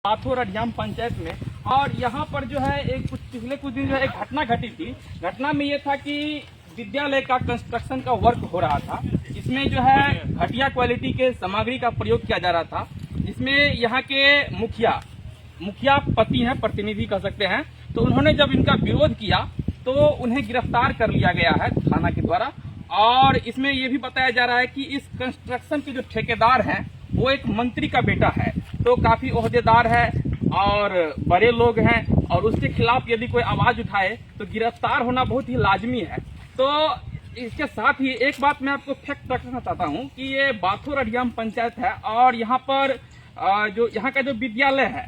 बाथोर अडियाम पंचायत में। और यहाँ पर जो है पिछले कुछ दिन जो है एक घटना घटी थी। घटना में ये था कि विद्यालय का कंस्ट्रक्शन का वर्क हो रहा था। इसमें जो है घटिया क्वालिटी के सामग्री का प्रयोग किया जा रहा था, जिसमें यहाँ के मुखिया पति हैं, प्रतिनिधि कह सकते हैं। तो उन्होंने जब इनका विरोध किया तो उन्हें गिरफ्तार कर लिया गया है थाना के द्वारा। और इसमें यह भी बताया जा रहा है कि इस कंस्ट्रक्शन के जो ठेकेदार हैं वो एक मंत्री का बेटा है, तो काफी ओहदेदार है और बड़े लोग हैं, और उसके खिलाफ यदि कोई आवाज उठाए तो गिरफ्तार होना बहुत ही लाजमी है। तो इसके साथ ही एक बात मैं आपको फैक्ट रखना चाहता हूं कि ये बाथोर अडियाम पंचायत है और यहाँ पर जो यहाँ का जो विद्यालय है,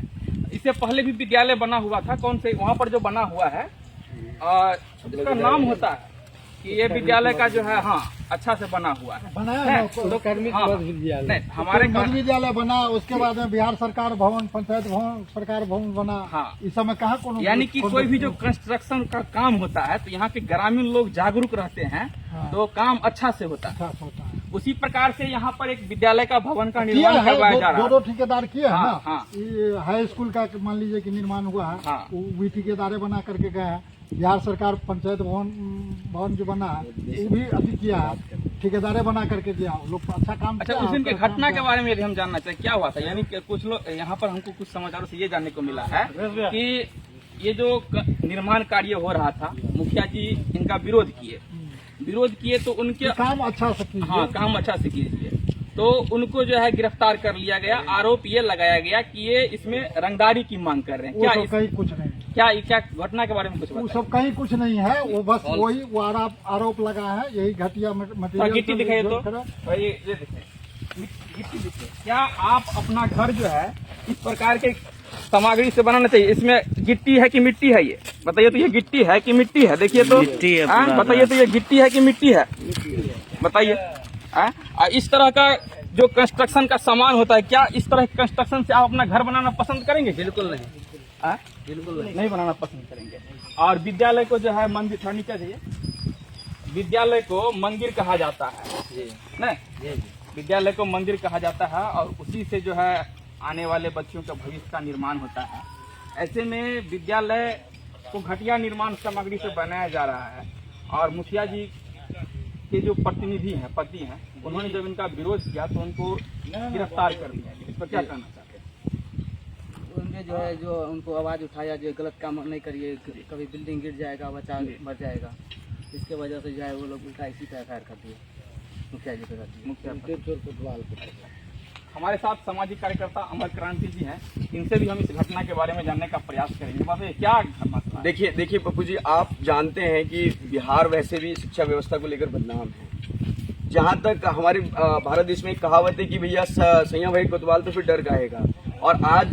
इससे पहले भी विद्यालय बना हुआ था। कौन से वहाँ पर जो बना हुआ है इसका नाम होता है कि ये विद्यालय का जो है अच्छा से बना हुआ है, बनाया है विद्यालय। नहीं, हमारे विद्यालय बना, उसके बाद में बिहार सरकार भवन, पंचायत भवन, सरकार भवन बना। इस समय कहाँ कौन, यानी कि कोई भी जो कंस्ट्रक्शन का काम होता है तो यहाँ के ग्रामीण लोग जागरूक रहते हैं, तो काम अच्छा से होता है। उसी प्रकार से यहाँ पर एक विद्यालय का भवन का निर्माण करवाया जा रहा है। दो ठेकेदार किए हैं ना। हाई स्कूल का मान लीजिए कि निर्माण हुआ है, वो भी ठेकेदारे बना करके गए हैं। बिहार सरकार पंचायत भवन जो बना है वो भी अभी किया है, ठेकेदारे बना करके दिया। लोग अच्छा काम। अच्छा, उस दिन के घटना के बारे में यदि हम जानना चाहिए क्या हुआ था। यानी कि कुछ लोग यहाँ पर हमको कुछ समाचारों से ये जानने को मिला है कि ये जो निर्माण कार्य हो रहा था, मुखिया जी इनका विरोध किए तो उनके काम अच्छा से कीजिए, काम अच्छा से कीजिए, तो उनको जो है गिरफ्तार कर लिया गया। आरोप ये लगाया गया कि ये इसमें रंगदारी की मांग कर रहे हैं। क्या कहीं कुछ नहीं, क्या घटना के बारे में कुछ वो सब कहीं कुछ नहीं है। वो बस वही वो आरोप लगा है, यही घटिया मटेरियल। गिट्टी दिखाइए तो ये देखिए गिट्टी दिखिए। क्या आप अपना घर जो है इस प्रकार के सामग्री से बनाना चाहिए? इसमें गिट्टी है कि मिट्टी है? ये बताइए तो, ये गिट्टी है कि मिट्टी है? देखिए तो, बताइए तो, ये गिट्टी है कि मिट्टी है? बताइए। इस तरह का जो कंस्ट्रक्शन का सामान होता है, क्या इस तरह के कंस्ट्रक्शन से आप अपना घर बनाना पसंद करेंगे? बिल्कुल नहीं, बिल्कुल नहीं बनाना पसंद करेंगे। और विद्यालय को जो है मंदिर, थोड़ा नीचे जाइए, विद्यालय को मंदिर कहा जाता है नहीं, विद्यालय को मंदिर कहा जाता है और उसी से जो है आने वाले बच्चों का भविष्य का निर्माण होता है। ऐसे में विद्यालय को घटिया निर्माण सामग्री से बनाया जा रहा है। और मुखिया जी के जो प्रतिनिधि हैं, पति हैं, उन्होंने जब इनका विरोध किया तो उनको गिरफ्तार कर दिया। इस पर क्या कहना चाहते हैं? उनके जो है, जो उनको आवाज उठाया जो गलत काम नहीं करिए, कभी बिल्डिंग गिर जाएगा, बच्चा मर जाएगा, इसके वजह से जो है वो लोग उल्टा इसी पे FIR कर दिए मुखिया जी पे। हमारे साथ सामाजिक कार्यकर्ता अमर क्रांति जी हैं, इनसे भी हम इस घटना के बारे में जानने का प्रयास करेंगे। बात क्या घटना? देखिए पप्पू जी, आप जानते हैं कि बिहार वैसे भी शिक्षा व्यवस्था को लेकर बदनाम है। जहां तक हमारे भारत देश में एक कहावत है कि भैया सैया भाई कोतवाल तो फिर डर गाएगा। और आज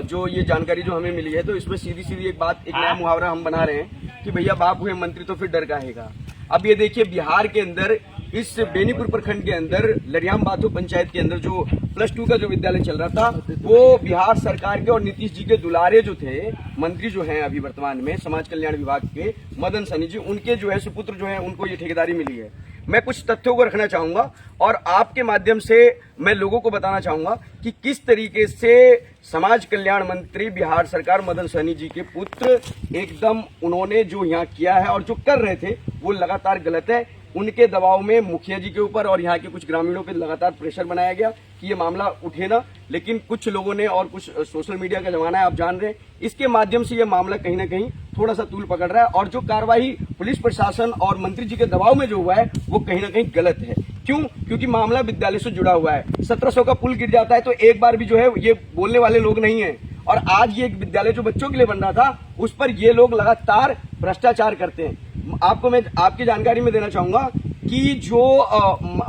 जो ये जानकारी जो हमें मिली है, तो इसमें सीधी एक बात, एक नया मुहावरा हम बना रहे हैं कि भैया बाप हुए मंत्री तो फिर डर गाएगा। अब ये देखिए, बिहार के अंदर इस बेनीपुर प्रखंड के अंदर लरियाम बाथोर पंचायत के अंदर जो +2 का जो विद्यालय चल रहा था, वो बिहार सरकार के और नीतीश जी के दुलारे जो थे मंत्री जो हैं अभी वर्तमान में समाज कल्याण विभाग के, मदन सहनी जी, उनके जो है सुपुत्र जो है, उनको ये ठेकेदारी मिली है। मैं कुछ तथ्यों को रखना चाहूंगा और आपके माध्यम से मैं लोगों को बताना चाहूंगा कि किस तरीके से समाज कल्याण मंत्री बिहार सरकार मदन सहनी जी के पुत्र एकदम उन्होंने जो यहाँ किया है और जो कर रहे थे वो लगातार गलत है। उनके दबाव में मुखिया जी के ऊपर और यहाँ के कुछ ग्रामीणों पे लगातार प्रेशर बनाया गया कि ये मामला उठे ना, लेकिन कुछ लोगों ने, और कुछ सोशल मीडिया का जमाना है आप जान रहे हैं, इसके माध्यम से ये मामला कहीं ना कहीं थोड़ा सा तूल पकड़ रहा है। और जो कार्रवाई पुलिस प्रशासन और मंत्री जी के दबाव में जो हुआ है वो कहीं ना कहीं गलत है। क्यों? क्योंकि मामला विद्यालय से जुड़ा हुआ है। 1700 का पुल गिर जाता है तो एक बार भी जो है ये बोलने वाले लोग नहीं है। और आज ये विद्यालय जो बच्चों के लिए बन रहा था, उस पर ये लोग लगातार भ्रष्टाचार करते हैं। आपको मैं आपकी जानकारी में देना चाहूंगा कि जो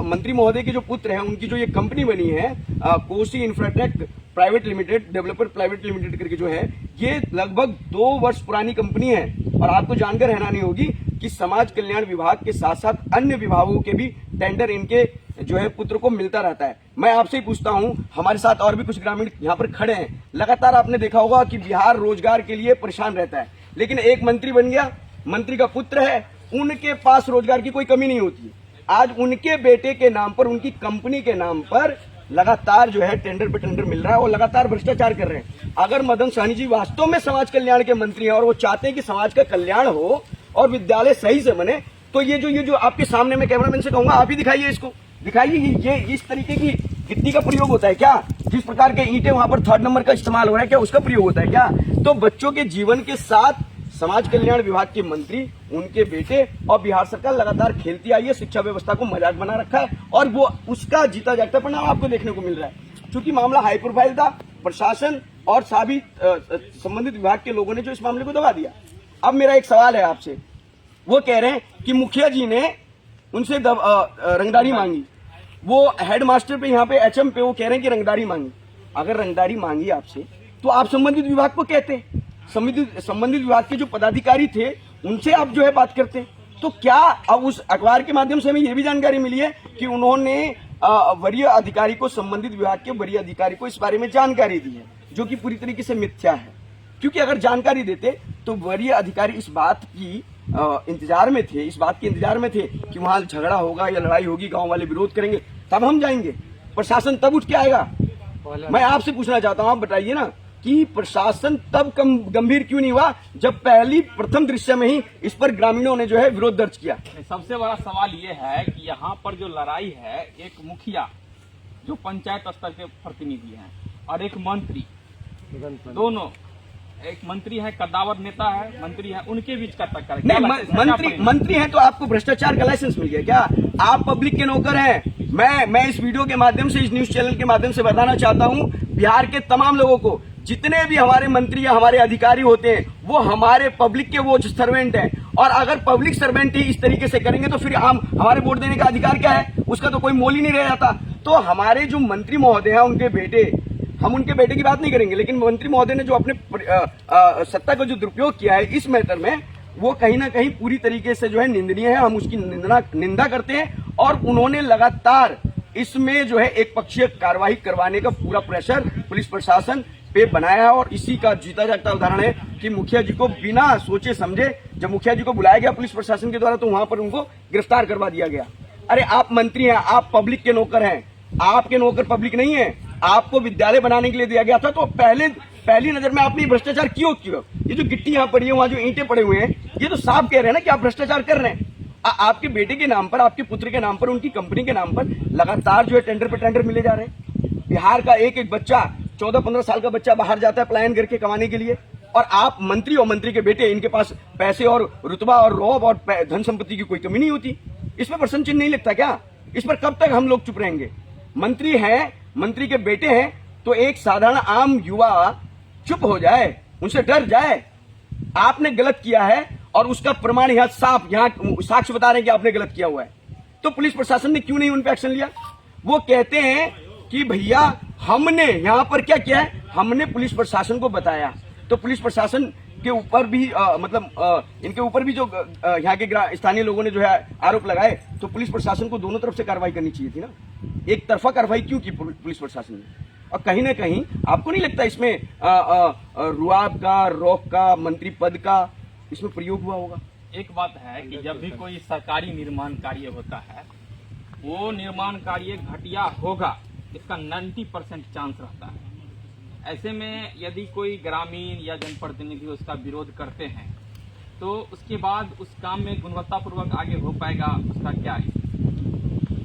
मंत्री महोदय के जो पुत्र हैं, उनकी जो ये कंपनी बनी है Kosi Infratech private limited, developer private limited करके जो है, ये लगभग 2 वर्ष पुरानी कंपनी है। और आपको जानकर हैरानी होगी कि समाज कल्याण विभाग के साथ साथ अन्य विभागों के भी टेंडर इनके जो है पुत्र को मिलता रहता है। मैं आपसे ही पूछता हूं, हमारे साथ और भी कुछ ग्रामीण यहाँ पर खड़े हैं, लगातार आपने देखा होगा कि बिहार रोजगार के लिए परेशान रहता है, लेकिन एक मंत्री बन गया, मंत्री का पुत्र है, उनके पास रोजगार की कोई कमी नहीं होती है। आज उनके बेटे के नाम पर, उनकी कंपनी के नाम पर लगातार जो है टेंडर पे टेंडर मिल रहा है और लगातार भ्रष्टाचार कर रहे हैं। अगर मदन सहनी जी वास्तव में समाज कल्याण के मंत्री हैं और वो चाहते हैं कि समाज का कल्याण हो और विद्यालय सही से बने, तो ये जो आपके सामने मैं कैमरामैन से कहूंगा, आप ही दिखाइए इसको, दिखाइए ये इस तरीके की गिट्टी का प्रयोग होता है क्या? जिस प्रकार के ईंटें वहां पर 3rd नंबर का इस्तेमाल हो रहा है, क्या उसका प्रयोग होता है क्या? तो बच्चों के जीवन के साथ समाज कल्याण विभाग के मंत्री, उनके बेटे और बिहार सरकार लगातार खेलती आई है, शिक्षा व्यवस्था को मजाक बना रखा है और वो उसका जीता जागता परिणाम आपको देखने को मिल रहा है। क्योंकि मामला हाई प्रोफाइल था, प्रशासन और सभी संबंधित विभाग के लोगों ने जो इस मामले को दबा दिया। अब मेरा एक सवाल है आपसे, वो कह रहे हैं कि मुखिया जी ने उनसे रंगदारी मांगी, वो हेडमास्टर पे यहाँ पे एचएम पे वो कह रहे हैं कि रंगदारी मांगी। अगर रंगदारी मांगी आपसे तो आप संबंधित विभाग को कहते, संबंधित विभाग के जो पदाधिकारी थे उनसे आप जो है बात करते। तो क्या अब उस अखबार के माध्यम से हमें यह भी जानकारी मिली है कि उन्होंने वरीय अधिकारी को, संबंधित विभाग के वरीय अधिकारी को इस बारे में जानकारी दी है, जो कि पूरी तरीके से मिथ्या है। क्योंकि अगर जानकारी देते तो वरीय अधिकारी इस बात की इंतजार में थे, इस बात के इंतजार में थे कि वहां झगड़ा होगा या लड़ाई होगी, गांव वाले विरोध करेंगे, तब हम जाएंगे, प्रशासन तब उठ के आएगा। मैं आपसे पूछना चाहता हूं, आप बताइए ना कि प्रशासन तब गंभीर क्यों नहीं हुआ जब प्रथम दृश्य में ही इस पर ग्रामीणों ने जो है विरोध दर्ज किया? सबसे बड़ा सवाल ये है कि यहाँ पर जो लड़ाई है, एक मुखिया जो पंचायत स्तर के प्रतिनिधि हैं और एक मंत्री, दोनों, एक मंत्री है, कद्दावर नेता है, मंत्री है, उनके बीच का टक्कर है। नहीं, मंत्री हैं तो आपको भ्रष्टाचार का लाइसेंस मिल गया क्या? आप पब्लिक के नौकर हैं। मैं इस वीडियो के माध्यम से, इस न्यूज चैनल के माध्यम से बताना चाहता हूं बिहार के तमाम लोगों को, जितने भी हमारे मंत्री या हमारे अधिकारी होते हैं वो हमारे पब्लिक के वो सर्वेंट हैं। और अगर पब्लिक सर्वेंट ही इस तरीके से करेंगे तो फिर हमारे वोट देने का अधिकार क्या है? उसका तो कोई मोल ही नहीं रह जाता। तो हमारे जो मंत्री महोदय हैं, उनके बेटे, हम उनके बेटे की बात नहीं करेंगे, लेकिन मंत्री महोदय ने जो अपने सत्ता का जो दुरुपयोग किया है इस मैटर में, वो कहीं ना कहीं पूरी तरीके से जो है निंदनीय है। हम उसकी निंदा करते हैं और उन्होंने लगातार इसमें जो है एक पक्षीय कार्रवाई करवाने का पूरा प्रेशर पुलिस प्रशासन पे बनाया है। और इसी का जीता जागता उदाहरण है कि मुखिया जी को बिना सोचे समझे, जब मुखिया जी को बुलाया गया पुलिस प्रशासन के द्वारा, तो वहां पर उनको गिरफ्तार करवा दिया गया। अरे आप मंत्री हैं, आप पब्लिक के नौकर हैं, आपके नौकर पब्लिक नहीं है। आपको विद्यालय बनाने के लिए दिया गया था, तो पहली नजर में आपने भ्रष्टाचार क्यों किया? ये जो गिट्टी यहाँ पड़ी है, वहां जो ईंटें पड़े हुए हैं, ये तो साफ कह रहे हैं ना कि आप भ्रष्टाचार कर रहे हैं। आपके बेटे के नाम पर, आपके पुत्र के नाम पर, उनकी कंपनी के नाम पर लगातार जो है टेंडर पे टेंडर मिले जा रहे हैं। बिहार का एक बच्चा, 14-15 साल का बच्चा बाहर जाता है पलायन करके कमाने के लिए, और आप मंत्री और मंत्री के बेटे, इनके पास पैसे और रुतबा और रौब और धन संपत्ति की कोई कमी नहीं होती। इसमें प्रश्न चिन्ह नहीं लगता क्या? इस पर कब तक हम लोग चुप रहेंगे? मंत्री हैं, मंत्री के बेटे हैं, तो एक साधारण आम युवा चुप हो जाए, उनसे डर जाए। आपने गलत किया है और उसका प्रमाण यहाँ साफ, यहाँ साक्ष्य बता रहे हैं कि आपने गलत किया हुआ है, तो पुलिस प्रशासन ने क्यों नहीं उन पर एक्शन लिया? वो कहते हैं कि भैया हमने यहाँ पर क्या किया है, हमने पुलिस प्रशासन को बताया। तो पुलिस प्रशासन के ऊपर भी इनके ऊपर भी जो यहाँ के स्थानीय लोगों ने जो है आरोप लगाए, तो पुलिस प्रशासन को दोनों तरफ से कार्रवाई करनी चाहिए थी ना। एक तरफा कार्रवाई क्यों की पुलिस प्रशासन ने? और कहीं ना कहीं आपको नहीं लगता इसमें रुआब का, रौब का, मंत्री पद का इसमें प्रयोग हुआ होगा? एक बात है कि जब भी कोई सरकारी निर्माण कार्य होता है, वो निर्माण कार्य घटिया होगा, इसका 90% चांस रहता है। ऐसे में यदि कोई ग्रामीण या जनप्रतिनिधि उसका विरोध करते हैं, तो उसके बाद उस काम में गुणवत्तापूर्वक आगे हो पाएगा, उसका क्या है?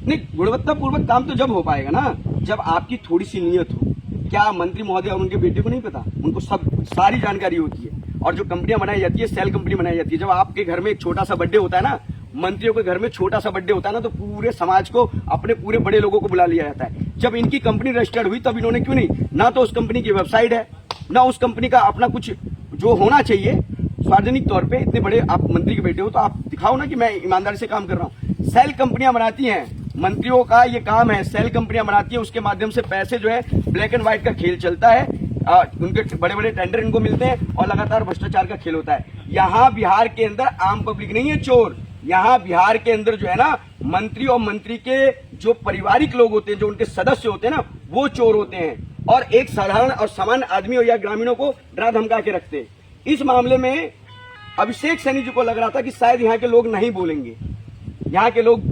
नहीं, गुणवत्तापूर्वक काम तो जब हो पाएगा ना, जब आपकी थोड़ी सी नीयत हो। क्या मंत्री महोदय और उनके बेटे को नहीं पता? उनको सारी जानकारी होती है। और जो कंपनियां बनाई जाती है, सेल कंपनी बनाई जाती है। जब आपके घर में एक छोटा सा बर्थडे होता है ना, मंत्रियों के घर में छोटा सा बर्थडे होता है ना, तो पूरे समाज को, अपने पूरे बड़े लोगों को बुला लिया जाता है। जब इनकी कंपनी रजिस्टर्ड हुई तब इन्होंने क्यों नहीं, ना तो उस कंपनी की वेबसाइट है, ना उस कंपनी का अपना कुछ जो होना चाहिए सार्वजनिक तौर पे। इतने बड़े आप मंत्री के बेटे हो तो आप दिखाओ ना कि मैं ईमानदारी से काम कर रहा हूँ। सेल कंपनियां बनाती हैं, मंत्रियों का ये काम है, सेल कंपनियां बनाती है, उसके माध्यम से पैसे जो है, ब्लैक एंड व्हाइट का खेल चलता है। उनके बड़े बड़े टेंडर इनको मिलते हैं और लगातार भ्रष्टाचार का खेल होता है। यहाँ बिहार के अंदर आम पब्लिक नहीं है चोर, यहाँ बिहार के अंदर जो है ना, मंत्री और मंत्री के जो पारिवारिक लोग होते हैं, जो उनके सदस्य होते हैं ना, वो चोर होते हैं और एक साधारण और सामान्य आदमी या ग्रामीणों को डरा धमका के रखते हैं। इस मामले में अभिषेक सैनी जी को लग रहा था कि शायद यहाँ के लोग नहीं बोलेंगे, यहाँ के लोग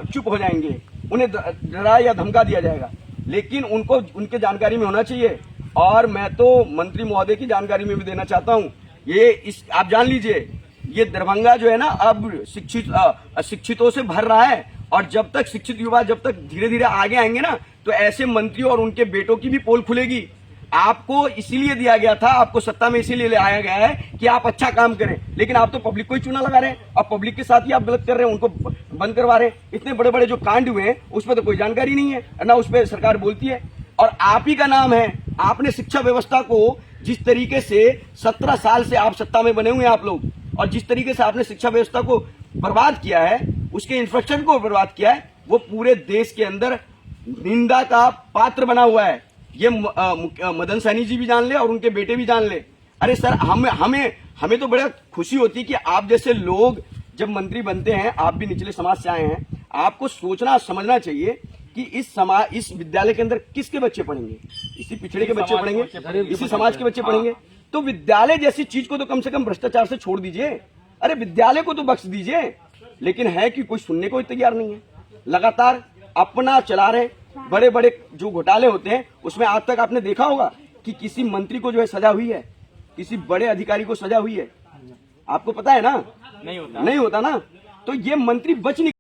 चुप हो जाएंगे, उन्हें डरा या धमका दिया जाएगा, लेकिन उनको उनके जानकारी में होना चाहिए और मैं तो मंत्री महोदय की जानकारी में भी देना चाहता हूँ, ये इस आप जान लीजिए, ये दरभंगा जो है ना अब शिक्षितों से भर रहा है, और जब तक शिक्षित युवा जब तक धीरे धीरे आगे आएंगे ना, तो ऐसे मंत्री और उनके बेटों की भी पोल खुलेगी। आपको इसीलिए दिया गया था, आपको सत्ता में इसीलिए ले आया गया है कि आप अच्छा काम करें, लेकिन आप तो पब्लिक को ही चूना लगा रहे हैं, और पब्लिक के साथ ही आप गलत कर रहे हैं, उनको बंद करवा रहे हैं। इतने बड़े बड़े जो कांड हुए हैं उस पर तो कोई जानकारी नहीं है ना, उस पर सरकार बोलती है। और आप ही का नाम है, आपने शिक्षा व्यवस्था को जिस तरीके से 17 साल से आप सत्ता में बने हुए हैं आप लोग, और जिस तरीके से आपने शिक्षा व्यवस्था को बर्बाद किया है, उसके इंफ्रास्ट्रक्चर को बर्बाद किया है, वो पूरे देश के अंदर निंदा का पात्र बना हुआ है। ये मदन सैनी जी भी जान ले और उनके बेटे भी जान ले। अरे सर, हमें तो बड़ा खुशी होती है कि आप जैसे लोग जब मंत्री बनते हैं, आप भी निचले समाज से आए हैं, आपको सोचना समझना चाहिए कि इस विद्यालय के अंदर किसके बच्चे पढ़ेंगे, इसी पिछड़े के बच्चे पढ़ेंगे, इसी समाज के बच्चे पढ़ेंगे। तो विद्यालय जैसी चीज को तो कम से कम भ्रष्टाचार से छोड़ दीजिए, अरे विद्यालय को तो बख्श दीजिए। लेकिन है कि कोई सुनने को तैयार नहीं है, लगातार अपना चला रहे। बड़े बड़े जो घोटाले होते हैं उसमें आज तक आपने देखा होगा कि किसी मंत्री को जो है सजा हुई है, किसी बड़े अधिकारी को सजा हुई है, आपको पता है ना? नहीं होता ना। तो ये मंत्री बच नहीं